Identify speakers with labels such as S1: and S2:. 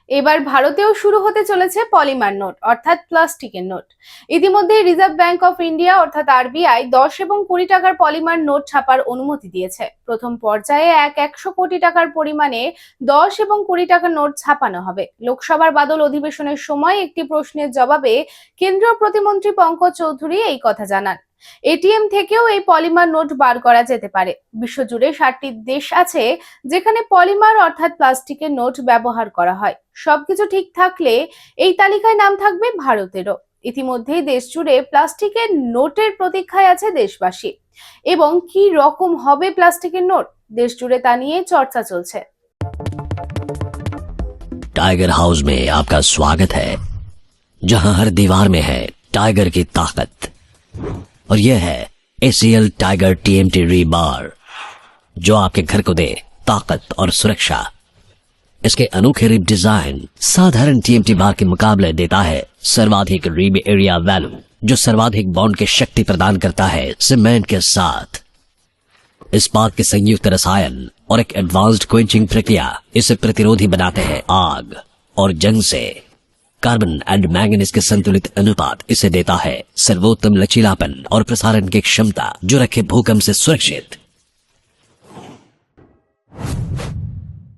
S1: এবার ভারতেও শুরু হতে চলেছে পলিমার নোট অর্থাৎ প্লাস্টিকের নোট। ইতিমধ্যে রিজার্ভ ব্যাংক অফ ইন্ডিয়া অর্থাৎ আরবিআই 10 এবং 20 টাকার পলিমার নোট ছাপার অনুমতি দিয়েছে। প্রথম পর্যায়ে 100 কোটি টাকার পরিমাণে 10 এবং 20 টাকার নোট ছাপানো হবে। লোকসভার বাদল অধিবেশনের সময় একটি প্রশ্নের জবাবে কেন্দ্রীয় প্রতিমন্ত্রী পঙ্কজ চৌধুরী এই কথা জানান। এটিএম থেকেও এই পলিমার নোট বার করা যেতে পারে। বিশ্বজুড়ে 60টি দেশ আছে যেখানে পলিমার অর্থাৎ প্লাস্টিকের নোট ব্যবহার করা হয়। সবকিছু ঠিক থাকলে এই তালিকায় নাম থাকবে ভারতেরও। ইতিমধ্যেই দেশ জুড়ে প্লাস্টিকের নোটের প্রতীক্ষায় আছে দেশবাসী। এবং কি রকম হবে প্লাস্টিকের নোট দেশ জুড়ে তা নিয়ে চর্চা চলছে।
S2: टाइगर हाउस में आपका स्वागत है, जहां हर दीवार में है टाइगर की ताकत। और यह है ACL टाइगर TMT रीबार, जो आपके घर को दे ताकत और सुरक्षा। इसके अनोखे रिब डिजाइन साधारण TMT बार के मुकाबले देता है सर्वाधिक रिब एरिया वैल्यू, जो सर्वाधिक बॉन्ड की शक्ति प्रदान करता है सीमेंट के साथ। इस्पात के संयुक्त रसायन और एक एडवांस्ड क्वेंचिंग प्रक्रिया इसे प्रतिरोधी बनाते हैं आग और जंग से। कार्बन एंड मैंगनीज के संतुलित अनुपात इसे देता है सर्वोत्तम लचीलापन और प्रसारण की क्षमता, जो रखे भूकंप से सुरक्षित।